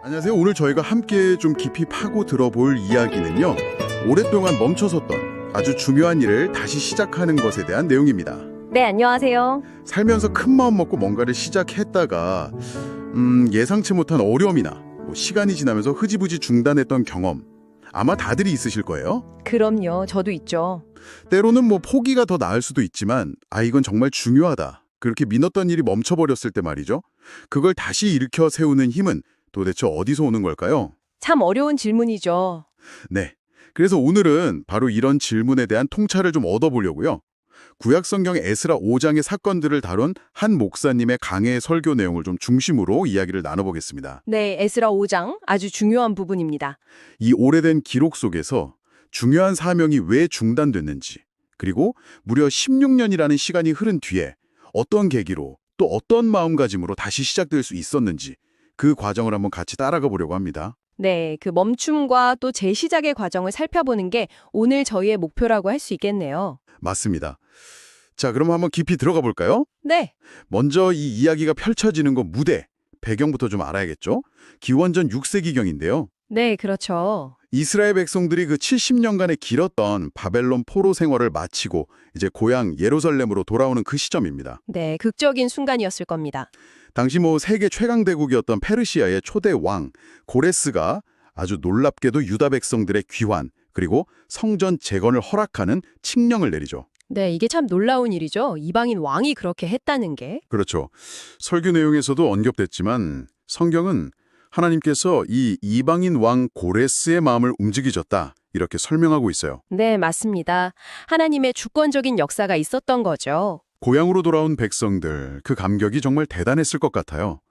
안녕하세요. 오늘 저희가 함께 좀 깊이 파고 들어볼 이야기는요. 오랫동안 멈춰섰던 아주 중요한 일을 다시 시작하는 것에 대한 내용입니다. 네, 안녕하세요. 살면서 큰 마음 먹고 뭔가를 시작했다가 예상치 못한 어려움이나 시간이 지나면서 흐지부지 중단했던 경험 아마 다들이 있으실 거예요. 그럼요. 저도 있죠. 때로는 포기가 더 나을 수도 있지만 이건 정말 중요하다. 그렇게 믿었던 일이 멈춰버렸을 때 말이죠. 그걸 다시 일으켜 세우는 힘은 도대체 어디서 오는 걸까요? 참 어려운 질문이죠. 네. 그래서 오늘은 바로 이런 질문에 대한 통찰을 좀 얻어보려고요. 구약성경 에스라 5장의 사건들을 다룬 한 목사님의 강해 설교 내용을 좀 중심으로 이야기를 나눠보겠습니다. 네, 에스라 5장 아주 중요한 부분입니다. 이 오래된 기록 속에서 중요한 사명이 왜 중단됐는지, 그리고 무려 16년이라는 시간이 흐른 뒤에 어떤 계기로 또 어떤 마음가짐으로 다시 시작될 수 있었는지 그 과정을 한번 같이 따라가 보려고 합니다. 네, 그 멈춤과 또 재시작의 과정을 살펴보는 게 오늘 저희의 목표라고 할 수 있겠네요. 맞습니다. 자, 그럼 한번 깊이 들어가 볼까요? 네, 먼저 이 이야기가 펼쳐지는 무대, 배경부터 좀 알아야겠죠? 기원전 6세기경인데요. 네, 그렇죠. 이스라엘 백성들이 그 70년간의 길었던 바벨론 포로 생활을 마치고 이제 고향 예루살렘으로 돌아오는 그 시점입니다. 네, 극적인 순간이었을 겁니다. 당시 세계 최강 대국이었던 페르시아의 초대 왕 고레스가 아주 놀랍게도 유다 백성들의 귀환 그리고 성전 재건을 허락하는 칙령을 내리죠. 네, 이게 참 놀라운 일이죠. 이방인 왕이 그렇게 했다는 게. 그렇죠. 설교 내용에서도 언급됐지만 성경은 하나님께서 이 이방인 왕 고레스의 마음을 움직이셨다 이렇게 설명하고 있어요. 네, 맞습니다. 하나님의 주권적인 역사가 있었던 거죠. 고향으로 돌아온 백성들, 그 감격이 정말 대단했을 것 같아요.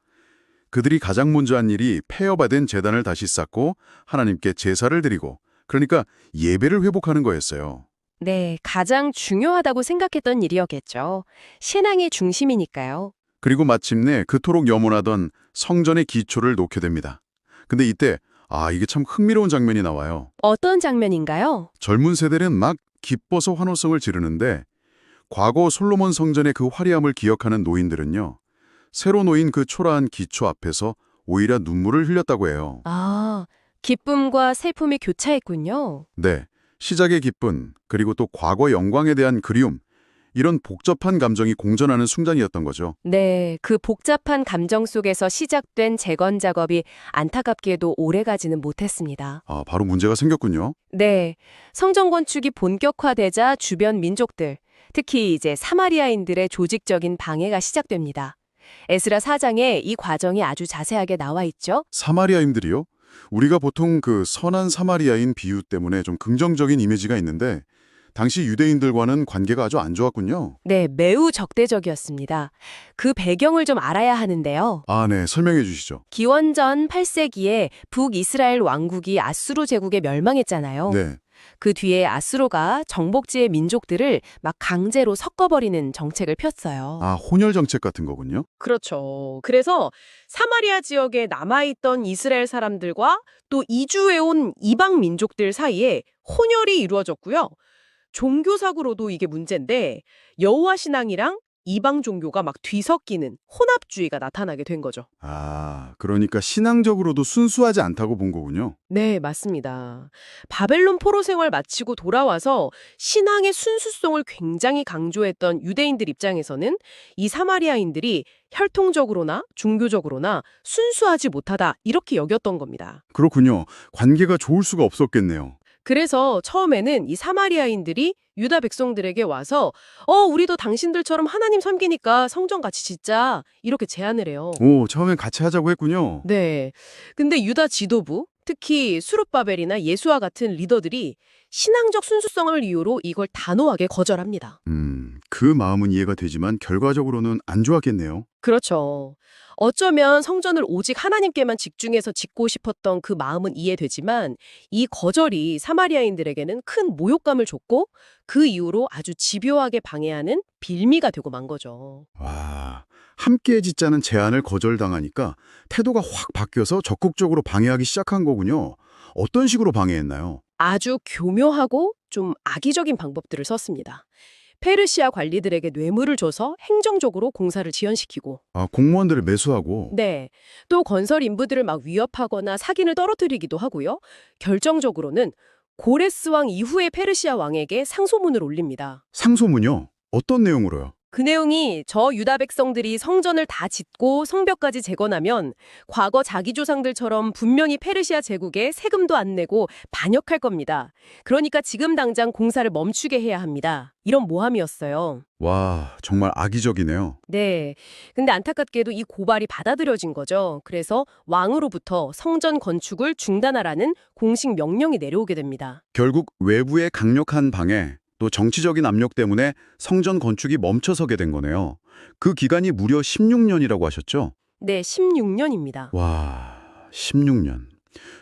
그들이 가장 먼저 한 일이 폐허받은 제단을 다시 쌓고 하나님께 제사를 드리고 그러니까 예배를 회복하는 거였어요. 네, 가장 중요하다고 생각했던 일이었겠죠. 신앙의 중심이니까요. 그리고 마침내 그토록 염원하던 성전의 기초를 놓게 됩니다. 근데 이때 이게 참 흥미로운 장면이 나와요. 어떤 장면인가요? 젊은 세대는 막 기뻐서 환호성을 지르는데 과거 솔로몬 성전의 그 화려함을 기억하는 노인들은요. 새로 놓인 그 초라한 기초 앞에서 오히려 눈물을 흘렸다고 해요. 아, 기쁨과 슬픔이 교차했군요. 네, 시작의 기쁨, 그리고 또 과거 영광에 대한 그리움, 이런 복잡한 감정이 공존하는 순간이었던 거죠. 네, 그 복잡한 감정 속에서 시작된 재건 작업이 안타깝게도 오래가지는 못했습니다. 바로 문제가 생겼군요. 네, 성전 건축이 본격화되자 주변 민족들, 특히 이제 사마리아인들의 조직적인 방해가 시작됩니다. 에스라 4장에 이 과정이 아주 자세하게 나와 있죠. 사마리아인들이요? 우리가 보통 그 선한 사마리아인 비유 때문에 좀 긍정적인 이미지가 있는데 당시 유대인들과는 관계가 아주 안 좋았군요. 네, 매우 적대적이었습니다. 그 배경을 좀 알아야 하는데요. 네, 설명해 주시죠. 기원전 8세기에 북이스라엘 왕국이 아수르 제국에 멸망했잖아요. 네, 그 뒤에 아수르가 정복지의 민족들을 막 강제로 섞어버리는 정책을 폈어요. 혼혈 정책 같은 거군요. 그렇죠. 그래서 사마리아 지역에 남아있던 이스라엘 사람들과 또 이주해온 이방 민족들 사이에 혼혈이 이루어졌고요. 종교사구로도 이게 문제인데 여호와 신앙이랑 이방 종교가 막 뒤섞이는 혼합주의가 나타나게 된 거죠. 그러니까 신앙적으로도 순수하지 않다고 본 거군요. 네, 맞습니다. 바벨론 포로 생활 마치고 돌아와서 신앙의 순수성을 굉장히 강조했던 유대인들 입장에서는 이 사마리아인들이 혈통적으로나 종교적으로나 순수하지 못하다 이렇게 여겼던 겁니다. 그렇군요. 관계가 좋을 수가 없었겠네요. 그래서 처음에는 이 사마리아인들이 유다 백성들에게 와서 우리도 당신들처럼 하나님 섬기니까 성전 같이 짓자 이렇게 제안을 해요. 처음엔 같이 하자고 했군요. 네. 근데 유다 지도부, 특히 수룹바벨이나 예수와 같은 리더들이 신앙적 순수성을 이유로 이걸 단호하게 거절합니다. 그 마음은 이해가 되지만 결과적으로는 안 좋았겠네요. 그렇죠. 어쩌면 성전을 오직 하나님께만 집중해서 짓고 싶었던 그 마음은 이해되지만 이 거절이 사마리아인들에게는 큰 모욕감을 줬고 그 이후로 아주 집요하게 방해하는 빌미가 되고 만 거죠. 함께 짓자는 제안을 거절당하니까 태도가 확 바뀌어서 적극적으로 방해하기 시작한 거군요. 어떤 식으로 방해했나요? 아주 교묘하고 좀 악의적인 방법들을 썼습니다. 페르시아 관리들에게 뇌물을 줘서 행정적으로 공사를 지연시키고 아, 공무원들을 매수하고. 네. 또 건설 인부들을 막 위협하거나 사기를 떨어뜨리기도 하고요. 결정적으로는 고레스 왕 이후의 페르시아 왕에게 상소문을 올립니다. 상소문요? 어떤 내용으로요? 그 내용이 저 유다 백성들이 성전을 다 짓고 성벽까지 재건하면 과거 자기 조상들처럼 분명히 페르시아 제국에 세금도 안 내고 반역할 겁니다. 그러니까 지금 당장 공사를 멈추게 해야 합니다. 이런 모함이었어요. 와, 정말 악의적이네요. 네. 근데 안타깝게도 이 고발이 받아들여진 거죠. 그래서 왕으로부터 성전 건축을 중단하라는 공식 명령이 내려오게 됩니다. 결국 외부의 강력한 방해, 또 정치적인 압력 때문에 성전 건축이 멈춰서게 된 거네요. 그 기간이 무려 16년이라고 하셨죠? 네, 16년입니다. 와, 16년.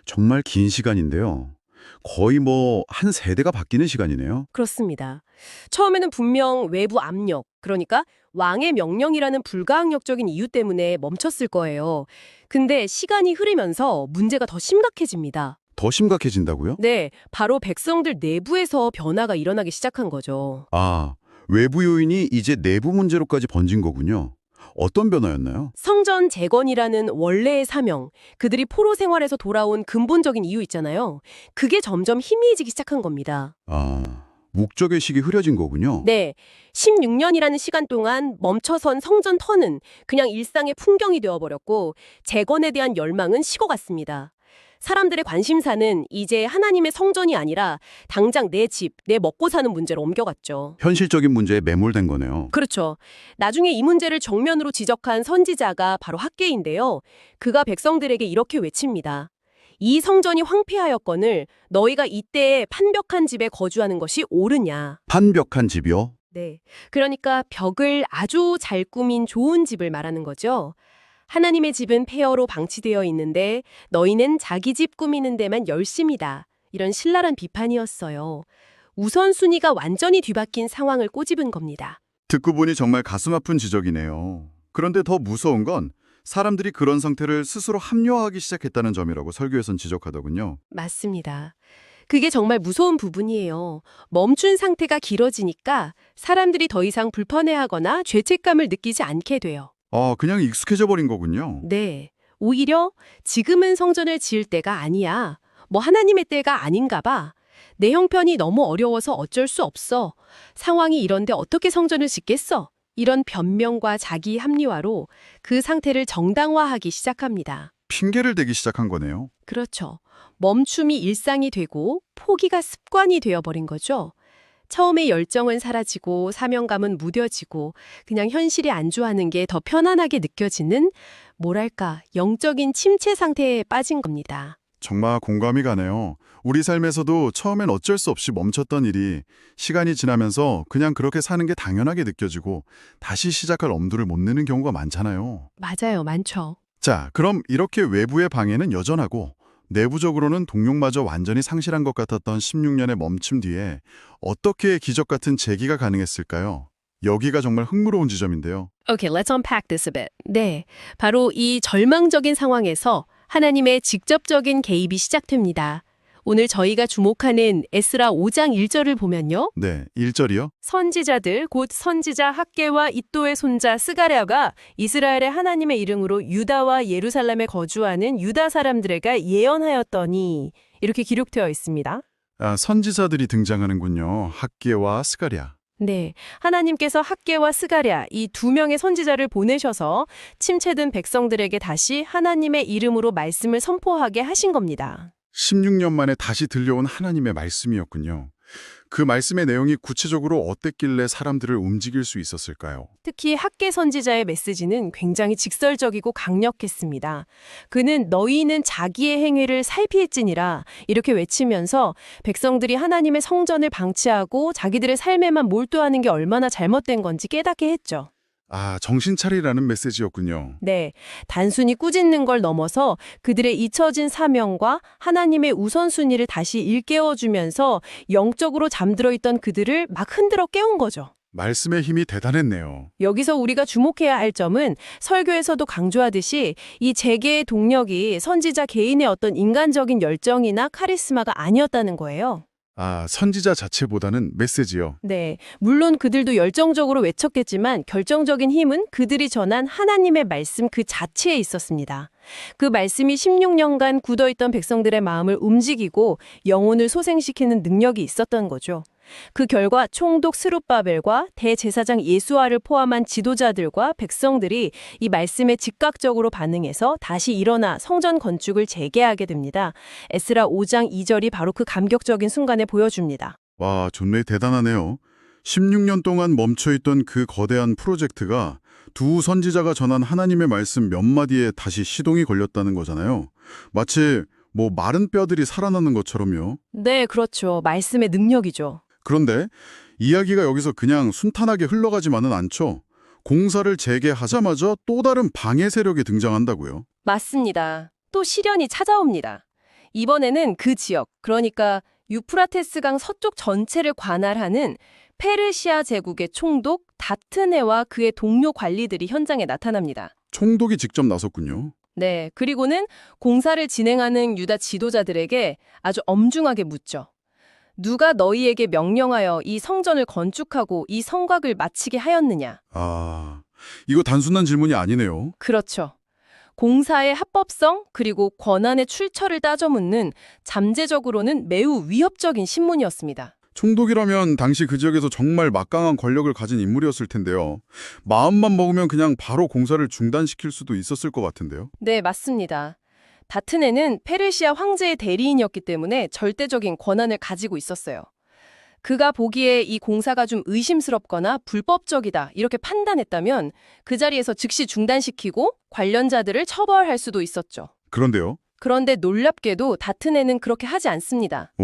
정말 긴 시간인데요. 거의 한 세대가 바뀌는 시간이네요. 그렇습니다. 처음에는 분명 외부 압력, 그러니까 왕의 명령이라는 불가항력적인 이유 때문에 멈췄을 거예요. 근데 시간이 흐르면서 문제가 더 심각해집니다. 더 심각해진다고요? 네, 바로 백성들 내부에서 변화가 일어나기 시작한 거죠. 아, 외부 요인이 이제 내부 문제로까지 번진 거군요. 어떤 변화였나요? 성전 재건이라는 원래의 사명, 그들이 포로 생활에서 돌아온 근본적인 이유 있잖아요. 그게 점점 희미해지기 시작한 겁니다. 아, 목적의식이 흐려진 거군요. 네, 16년이라는 시간 동안 멈춰선 성전 터는 그냥 일상의 풍경이 되어버렸고 재건에 대한 열망은 식어갔습니다. 사람들의 관심사는 이제 하나님의 성전이 아니라 당장 내 집, 내 먹고 사는 문제로 옮겨갔죠. 현실적인 문제에 매몰된 거네요. 그렇죠. 나중에 이 문제를 정면으로 지적한 선지자가 바로 학개인데요. 그가 백성들에게 이렇게 외칩니다. 이 성전이 황폐하였거늘 너희가 이때에 판벽한 집에 거주하는 것이 옳으냐. 판벽한 집이요? 네. 그러니까 벽을 아주 잘 꾸민 좋은 집을 말하는 거죠. 하나님의 집은 폐허로 방치되어 있는데 너희는 자기 집 꾸미는 데만 열심이다. 이런 신랄한 비판이었어요. 우선순위가 완전히 뒤바뀐 상황을 꼬집은 겁니다. 듣고 보니 정말 가슴 아픈 지적이네요. 그런데 더 무서운 건 사람들이 그런 상태를 스스로 합리화하기 시작했다는 점이라고 설교에선 지적하더군요. 맞습니다. 그게 정말 무서운 부분이에요. 멈춘 상태가 길어지니까 사람들이 더 이상 불편해하거나 죄책감을 느끼지 않게 돼요. 아, 그냥 익숙해져 버린 거군요. 네. 오히려 지금은 성전을 지을 때가 아니야. 하나님의 때가 아닌가 봐. 내 형편이 너무 어려워서 어쩔 수 없어. 상황이 이런데 어떻게 성전을 짓겠어? 이런 변명과 자기 합리화로 그 상태를 정당화하기 시작합니다. 핑계를 대기 시작한 거네요. 그렇죠. 멈춤이 일상이 되고 포기가 습관이 되어버린 거죠. 처음에 열정은 사라지고 사명감은 무뎌지고 그냥 현실에 안주하는 게 더 편안하게 느껴지는 뭐랄까 영적인 침체 상태에 빠진 겁니다. 정말 공감이 가네요. 우리 삶에서도 처음엔 어쩔 수 없이 멈췄던 일이 시간이 지나면서 그냥 그렇게 사는 게 당연하게 느껴지고 다시 시작할 엄두를 못 내는 경우가 많잖아요. 맞아요. 많죠. 자, 그럼 이렇게 외부의 방해는 여전하고 내부적으로는 동력마저 완전히 상실한 것 같았던 16년의 멈춤 뒤에 어떻게 기적 같은 재기가 가능했을까요? 여기가 정말 흥미로운 지점인데요. Okay, let's unpack this a bit. 네, 바로 이 절망적인 상황에서 하나님의 직접적인 개입이 시작됩니다. 오늘 저희가 주목하는 에스라 5장 1절을 보면요. 네, 1절이요? 선지자들 곧 선지자 학개와 이또의 손자 스가랴가 이스라엘의 하나님의 이름으로 유다와 예루살렘에 거주하는 유다 사람들에게 예언하였더니 이렇게 기록되어 있습니다. 아, 선지자들이 등장하는군요. 학개와 스가랴. 네, 하나님께서 학개와 스가랴 이 두 명의 선지자를 보내셔서 침체된 백성들에게 다시 하나님의 이름으로 말씀을 선포하게 하신 겁니다. 16년 만에 다시 들려온 하나님의 말씀이었군요. 그 말씀의 내용이 구체적으로 어땠길래 사람들을 움직일 수 있었을까요? 특히 학개 선지자의 메시지는 굉장히 직설적이고 강력했습니다. 그는 너희는 자기의 행위를 살피했지니라 이렇게 외치면서 백성들이 하나님의 성전을 방치하고 자기들의 삶에만 몰두하는 게 얼마나 잘못된 건지 깨닫게 했죠. 아, 정신 차리라는 메시지였군요. 네, 단순히 꾸짖는 걸 넘어서 그들의 잊혀진 사명과 하나님의 우선순위를 다시 일깨워주면서 영적으로 잠들어 있던 그들을 막 흔들어 깨운 거죠. 말씀의 힘이 대단했네요. 여기서 우리가 주목해야 할 점은 설교에서도 강조하듯이 이 재개의 동력이 선지자 개인의 어떤 인간적인 열정이나 카리스마가 아니었다는 거예요. 아, 선지자 자체보다는 메시지요. 네, 물론 그들도 열정적으로 외쳤겠지만 결정적인 힘은 그들이 전한 하나님의 말씀 그 자체에 있었습니다. 그 말씀이 16년간 굳어있던 백성들의 마음을 움직이고 영혼을 소생시키는 능력이 있었던 거죠. 그 결과 총독 스룹바벨과 대제사장 예수아를 포함한 지도자들과 백성들이 이 말씀에 즉각적으로 반응해서 다시 일어나 성전 건축을 재개하게 됩니다. 에스라 5장 2절이 바로 그 감격적인 순간에 보여줍니다. 와, 정말 대단하네요. 16년 동안 멈춰있던 그 거대한 프로젝트가 두 선지자가 전한 하나님의 말씀 몇 마디에 다시 시동이 걸렸다는 거잖아요. 마치 마른 뼈들이 살아나는 것처럼요. 네, 그렇죠. 말씀의 능력이죠. 그런데 이야기가 여기서 그냥 순탄하게 흘러가지만은 않죠. 공사를 재개하자마자 또 다른 방해 세력이 등장한다고요. 맞습니다. 또 시련이 찾아옵니다. 이번에는 그 지역, 그러니까 유프라테스강 서쪽 전체를 관할하는 페르시아 제국의 총독 다트네와 그의 동료 관리들이 현장에 나타납니다. 총독이 직접 나섰군요. 네, 그리고는 공사를 진행하는 유다 지도자들에게 아주 엄중하게 묻죠. 누가 너희에게 명령하여 이 성전을 건축하고 이 성곽을 마치게 하였느냐? 아, 이거 단순한 질문이 아니네요. 그렇죠. 공사의 합법성 그리고 권한의 출처를 따져 묻는 잠재적으로는 매우 위협적인 신문이었습니다. 총독이라면 당시 그 지역에서 정말 막강한 권력을 가진 인물이었을 텐데요. 마음만 먹으면 그냥 바로 공사를 중단시킬 수도 있었을 것 같은데요. 네, 맞습니다. 다트네는 페르시아 황제의 대리인이었기 때문에 절대적인 권한을 가지고 있었어요. 그가 보기에 이 공사가 좀 의심스럽거나 불법적이다 이렇게 판단했다면 그 자리에서 즉시 중단시키고 관련자들을 처벌할 수도 있었죠. 그런데요. 그런데 놀랍게도 다트네는 그렇게 하지 않습니다.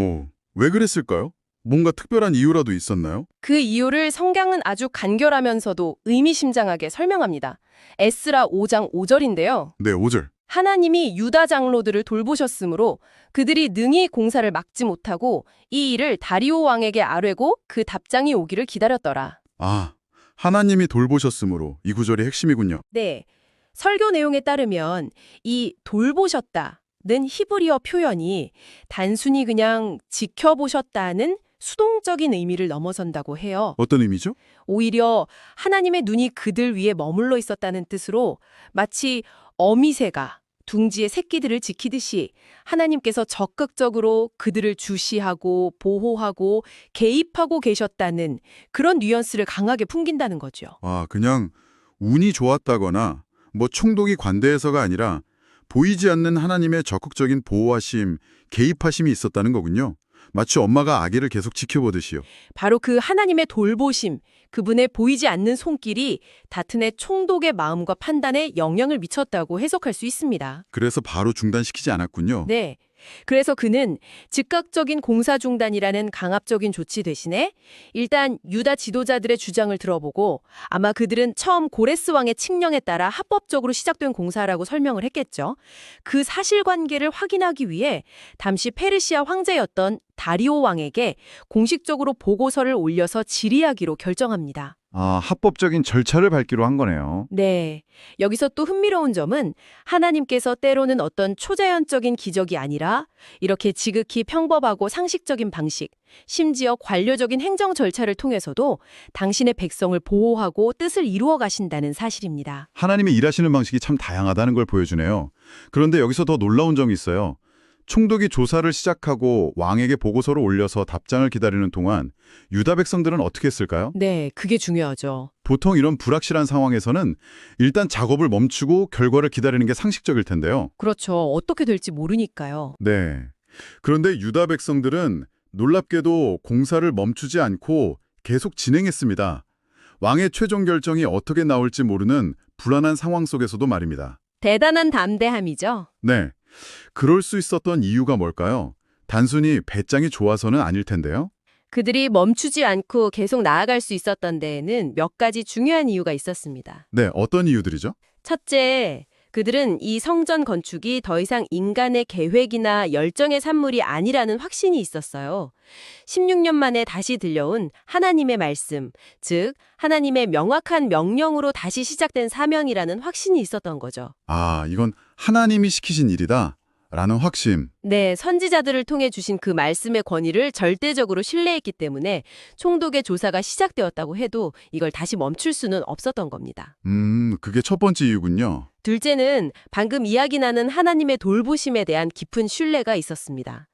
왜 그랬을까요? 뭔가 특별한 이유라도 있었나요? 그 이유를 성경은 아주 간결하면서도 의미심장하게 설명합니다. 에스라 5장 5절인데요. 네, 5절. 하나님이 유다 장로들을 돌보셨으므로 그들이 능히 공사를 막지 못하고 이 일을 다리오 왕에게 아뢰고 그 답장이 오기를 기다렸더라. 아, 하나님이 돌보셨으므로 이 구절이 핵심이군요. 네, 설교 내용에 따르면 이 돌보셨다는 히브리어 표현이 단순히 그냥 지켜보셨다는 수동적인 의미를 넘어선다고 해요. 어떤 의미죠? 오히려 하나님의 눈이 그들 위에 머물러 있었다는 뜻으로 마치 어미새가 둥지의 새끼들을 지키듯이 하나님께서 적극적으로 그들을 주시하고 보호하고 개입하고 계셨다는 그런 뉘앙스를 강하게 풍긴다는 거죠. 아, 그냥 운이 좋았다거나 총독이 관대해서가 아니라 보이지 않는 하나님의 적극적인 보호하심, 개입하심이 있었다는 거군요. 마치 엄마가 아기를 계속 지켜보듯이요. 바로 그 하나님의 돌보심, 그분의 보이지 않는 손길이 다튼의 총독의 마음과 판단에 영향을 미쳤다고 해석할 수 있습니다. 그래서 바로 중단시키지 않았군요. 네. 그래서 그는 즉각적인 공사 중단이라는 강압적인 조치 대신에 일단 유다 지도자들의 주장을 들어보고 아마 그들은 처음 고레스 왕의 칙령에 따라 합법적으로 시작된 공사라고 설명을 했겠죠. 그 사실관계를 확인하기 위해 당시 페르시아 황제였던 다리오 왕에게 공식적으로 보고서를 올려서 질의하기로 결정합니다. 아, 합법적인 절차를 밟기로 한 거네요. 네. 여기서 또 흥미로운 점은 하나님께서 때로는 어떤 초자연적인 기적이 아니라 이렇게 지극히 평범하고 상식적인 방식, 심지어 관료적인 행정 절차를 통해서도 당신의 백성을 보호하고 뜻을 이루어 가신다는 사실입니다. 하나님의 일하시는 방식이 참 다양하다는 걸 보여주네요. 그런데 여기서 더 놀라운 점이 있어요. 총독이 조사를 시작하고 왕에게 보고서를 올려서 답장을 기다리는 동안 유다 백성들은 어떻게 했을까요? 네, 그게 중요하죠. 보통 이런 불확실한 상황에서는 일단 작업을 멈추고 결과를 기다리는 게 상식적일 텐데요. 그렇죠. 어떻게 될지 모르니까요. 네. 그런데 유다 백성들은 놀랍게도 공사를 멈추지 않고 계속 진행했습니다. 왕의 최종 결정이 어떻게 나올지 모르는 불안한 상황 속에서도 말입니다. 대단한 담대함이죠. 네. 그럴 수 있었던 이유가 뭘까요? 단순히 배짱이 좋아서는 아닐 텐데요. 그들이 멈추지 않고 계속 나아갈 수 있었던 데에는 몇 가지 중요한 이유가 있었습니다. 네, 어떤 이유들이죠? 첫째, 그들은 이 성전 건축이 더 이상 인간의 계획이나 열정의 산물이 아니라는 확신이 있었어요. 16년 만에 다시 들려온 하나님의 말씀, 즉 하나님의 명확한 명령으로 다시 시작된 사명이라는 확신이 있었던 거죠. 아, 이건 하나님이 시키신 일이다. 라는 확신. 네, 선지자들을 통해 주신 그 말씀의 권위를 절대적으로 신뢰했기 때문에 총독의 조사가 시작되었다고 해도 이걸 다시 멈출 수는 없었던 겁니다. 그게 첫 번째 이유군요. 둘째는 방금 이야기 나는 하나님의 돌보심에 대한 깊은 신뢰가 있었습니다.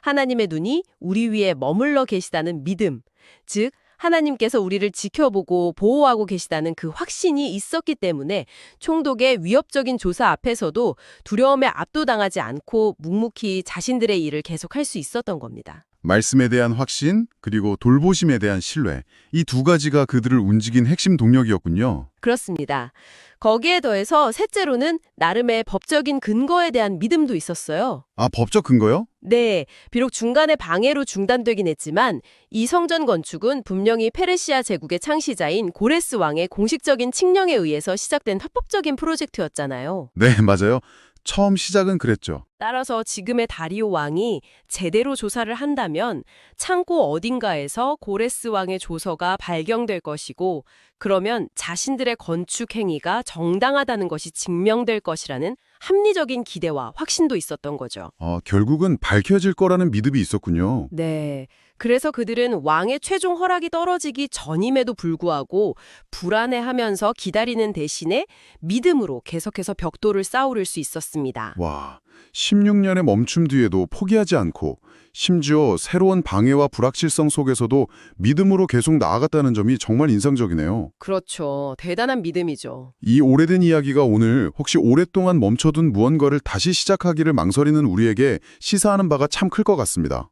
하나님의 눈이 우리 위에 머물러 계시다는 믿음, 즉 하나님께서 우리를 지켜보고 보호하고 계시다는 그 확신이 있었기 때문에 총독의 위협적인 조사 앞에서도 두려움에 압도당하지 않고 묵묵히 자신들의 일을 계속할 수 있었던 겁니다. 말씀에 대한 확신, 그리고 돌보심에 대한 신뢰. 이 두 가지가 그들을 움직인 핵심 동력이었군요. 그렇습니다. 거기에 더해서 셋째로는 나름의 법적인 근거에 대한 믿음도 있었어요. 아, 법적 근거요? 네, 비록 중간에 방해로 중단되긴 했지만 이 성전 건축은 분명히 페르시아 제국의 창시자인 고레스 왕의 공식적인 칙령에 의해서 시작된 합법적인 프로젝트였잖아요. 네, 맞아요. 처음 시작은 그랬죠. 따라서 지금의 다리오 왕이 제대로 조사를 한다면 창고 어딘가에서 고레스 왕의 조서가 발견될 것이고 그러면 자신들의 건축 행위가 정당하다는 것이 증명될 것이라는 합리적인 기대와 확신도 있었던 거죠. 결국은 밝혀질 거라는 믿음이 있었군요. 네. 그래서 그들은 왕의 최종 허락이 떨어지기 전임에도 불구하고 불안해하면서 기다리는 대신에 믿음으로 계속해서 벽돌을 쌓아오를 수 있었습니다. 와, 16년의 멈춤 뒤에도 포기하지 않고 심지어 새로운 방해와 불확실성 속에서도 믿음으로 계속 나아갔다는 점이 정말 인상적이네요. 그렇죠. 대단한 믿음이죠. 이 오래된 이야기가 오늘 혹시 오랫동안 멈춰둔 무언가를 다시 시작하기를 망설이는 우리에게 시사하는 바가 참 클 것 같습니다.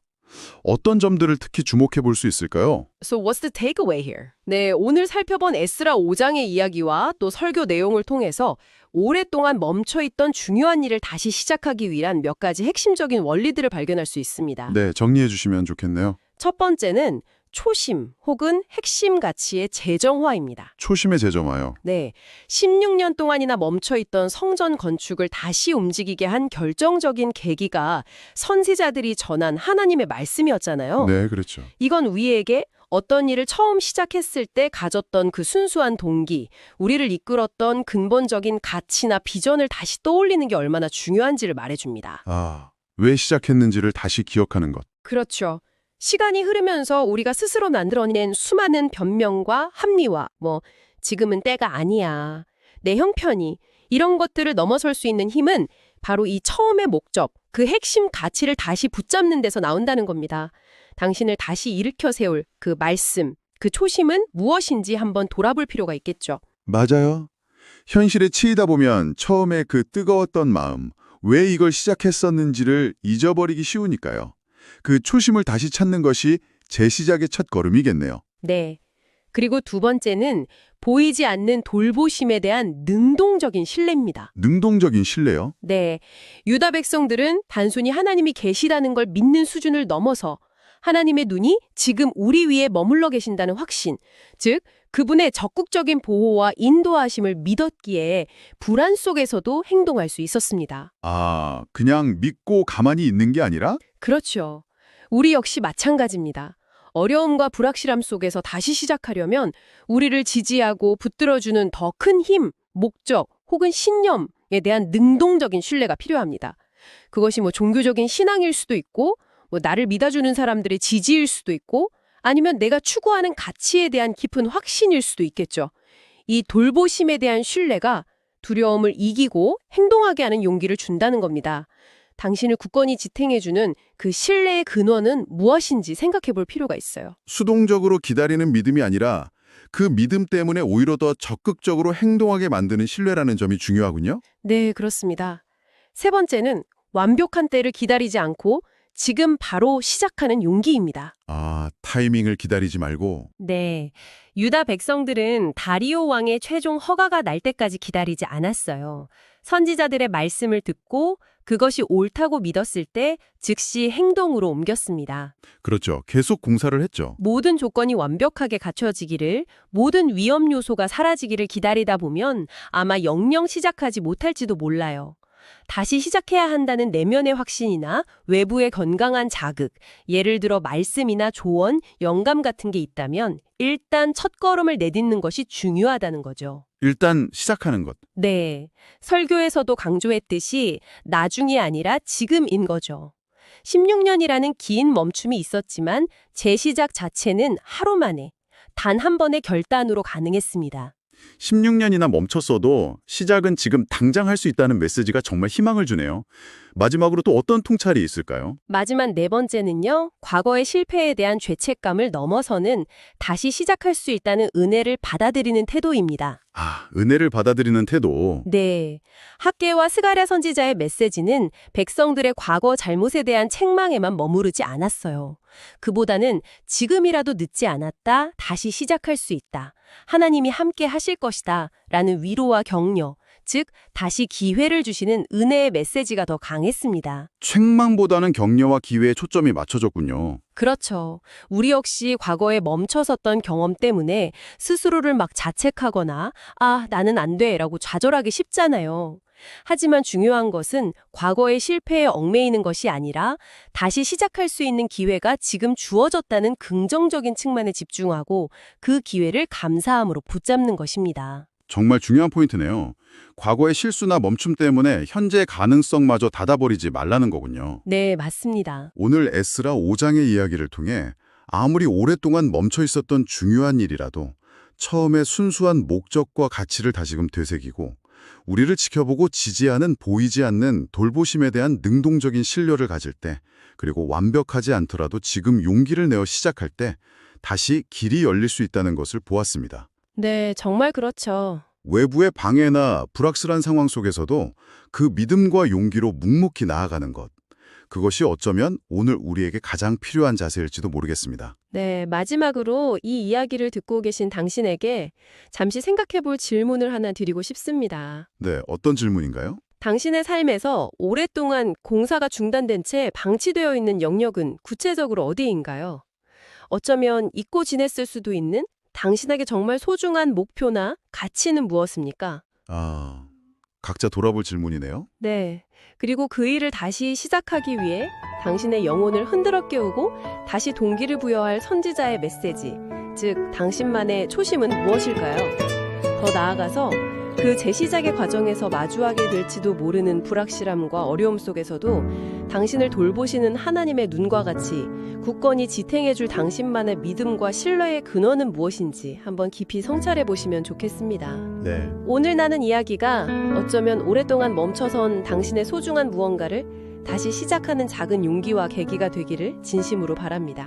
어떤 점들을 특히 주목해 볼 수 있을까요? So what's the takeaway here? 네, 오늘 살펴본 에스라 5장의 이야기와 또 설교 내용을 통해서 오랫동안 멈춰있던 중요한 일을 다시 시작하기 위한 몇 가지 핵심적인 원리들을 발견할 수 있습니다. 네, 정리해 주시면 좋겠네요. 첫 번째는 초심 혹은 핵심 가치의 재정화입니다. 초심의 재점화요. 네, 16년 동안이나 멈춰있던 성전 건축을 다시 움직이게 한 결정적인 계기가 선지자들이 전한 하나님의 말씀이었잖아요. 네, 그렇죠. 이건 우리에게 어떤 일을 처음 시작했을 때 가졌던 그 순수한 동기, 우리를 이끌었던 근본적인 가치나 비전을 다시 떠올리는 게 얼마나 중요한지를 말해줍니다. 왜 시작했는지를 다시 기억하는 것. 그렇죠. 시간이 흐르면서 우리가 스스로 만들어낸 수많은 변명과 합리화, 지금은 때가 아니야, 내 형편이, 이런 것들을 넘어설 수 있는 힘은 바로 이 처음의 목적, 그 핵심 가치를 다시 붙잡는 데서 나온다는 겁니다. 당신을 다시 일으켜 세울 그 말씀, 그 초심은 무엇인지 한번 돌아볼 필요가 있겠죠. 맞아요. 현실에 치이다 보면 처음에 그 뜨거웠던 마음, 왜 이걸 시작했었는지를 잊어버리기 쉬우니까요. 그 초심을 다시 찾는 것이 재시작의 첫 걸음이겠네요. 네. 그리고 두 번째는 보이지 않는 돌보심에 대한 능동적인 신뢰입니다. 능동적인 신뢰요? 네. 유다 백성들은 단순히 하나님이 계시다는 걸 믿는 수준을 넘어서 하나님의 눈이 지금 우리 위에 머물러 계신다는 확신, 즉 그분의 적극적인 보호와 인도하심을 믿었기에 불안 속에서도 행동할 수 있었습니다. 그냥 믿고 가만히 있는 게 아니라? 그렇죠. 우리 역시 마찬가지입니다. 어려움과 불확실함 속에서 다시 시작하려면 우리를 지지하고 붙들어주는 더 큰 힘, 목적 혹은 신념에 대한 능동적인 신뢰가 필요합니다. 그것이 종교적인 신앙일 수도 있고 나를 믿어주는 사람들의 지지일 수도 있고 아니면 내가 추구하는 가치에 대한 깊은 확신일 수도 있겠죠. 이 돌보심에 대한 신뢰가 두려움을 이기고 행동하게 하는 용기를 준다는 겁니다. 당신을 굳건히 지탱해주는 그 신뢰의 근원은 무엇인지 생각해 볼 필요가 있어요. 수동적으로 기다리는 믿음이 아니라 그 믿음 때문에 오히려 더 적극적으로 행동하게 만드는 신뢰라는 점이 중요하군요. 네, 그렇습니다. 세 번째는 완벽한 때를 기다리지 않고 지금 바로 시작하는 용기입니다. 타이밍을 기다리지 말고. 네, 유다 백성들은 다리오 왕의 최종 허가가 날 때까지 기다리지 않았어요. 선지자들의 말씀을 듣고 그것이 옳다고 믿었을 때 즉시 행동으로 옮겼습니다. 그렇죠. 계속 공사를 했죠. 모든 조건이 완벽하게 갖춰지기를, 모든 위험 요소가 사라지기를 기다리다 보면 아마 영영 시작하지 못할지도 몰라요. 다시 시작해야 한다는 내면의 확신이나 외부의 건강한 자극, 예를 들어 말씀이나 조언, 영감 같은 게 있다면 일단 첫걸음을 내딛는 것이 중요하다는 거죠. 일단 시작하는 것. 네, 설교에서도 강조했듯이 나중이 아니라 지금인 거죠. 16년이라는 긴 멈춤이 있었지만 재시작 자체는 하루 만에 단 한 번의 결단으로 가능했습니다. 16년이나 멈췄어도 시작은 지금 당장 할 수 있다는 메시지가 정말 희망을 주네요. 마지막으로 또 어떤 통찰이 있을까요? 마지막 네 번째는요, 과거의 실패에 대한 죄책감을 넘어서는 다시 시작할 수 있다는 은혜를 받아들이는 태도입니다. 아, 은혜를 받아들이는 태도. 네. 학개와 스가랴 선지자의 메시지는 백성들의 과거 잘못에 대한 책망에만 머무르지 않았어요. 그보다는 지금이라도 늦지 않았다, 다시 시작할 수 있다, 하나님이 함께 하실 것이다 라는 위로와 격려, 즉 다시 기회를 주시는 은혜의 메시지가 더 강했습니다. 책망보다는 격려와 기회에 초점이 맞춰졌군요. 그렇죠. 우리 역시 과거에 멈춰섰던 경험 때문에 스스로를 막 자책하거나 아, 나는 안 돼 라고 좌절하기 쉽잖아요. 하지만 중요한 것은 과거의 실패에 얽매이는 것이 아니라 다시 시작할 수 있는 기회가 지금 주어졌다는 긍정적인 측면에 집중하고 그 기회를 감사함으로 붙잡는 것입니다. 정말 중요한 포인트네요. 과거의 실수나 멈춤 때문에 현재의 가능성마저 닫아버리지 말라는 거군요. 네, 맞습니다. 오늘 에스라 5장의 이야기를 통해 아무리 오랫동안 멈춰 있었던 중요한 일이라도 처음에 순수한 목적과 가치를 다시금 되새기고 우리를 지켜보고 지지하는 보이지 않는 돌보심에 대한 능동적인 신뢰를 가질 때, 그리고 완벽하지 않더라도 지금 용기를 내어 시작할 때 다시 길이 열릴 수 있다는 것을 보았습니다. 네, 정말 그렇죠. 외부의 방해나 불확실한 상황 속에서도 그 믿음과 용기로 묵묵히 나아가는 것, 그것이 어쩌면 오늘 우리에게 가장 필요한 자세일지도 모르겠습니다. 네, 마지막으로 이 이야기를 듣고 계신 당신에게 잠시 생각해 볼 질문을 하나 드리고 싶습니다. 네, 어떤 질문인가요? 당신의 삶에서 오랫동안 공사가 중단된 채 방치되어 있는 영역은 구체적으로 어디인가요? 어쩌면 잊고 지냈을 수도 있는 당신에게 정말 소중한 목표나 가치는 무엇입니까? 아, 각자 돌아볼 질문이네요. 네. 그리고 그 일을 다시 시작하기 위해 당신의 영혼을 흔들어 깨우고 다시 동기를 부여할 선지자의 메시지, 즉 당신만의 초심은 무엇일까요? 더 나아가서 그 재시작의 과정에서 마주하게 될지도 모르는 불확실함과 어려움 속에서도 당신을 돌보시는 하나님의 눈과 같이 굳건히 지탱해줄 당신만의 믿음과 신뢰의 근원은 무엇인지 한번 깊이 성찰해 보시면 좋겠습니다. 네. 오늘 나눈 이야기가 어쩌면 오랫동안 멈춰선 당신의 소중한 무언가를 다시 시작하는 작은 용기와 계기가 되기를 진심으로 바랍니다.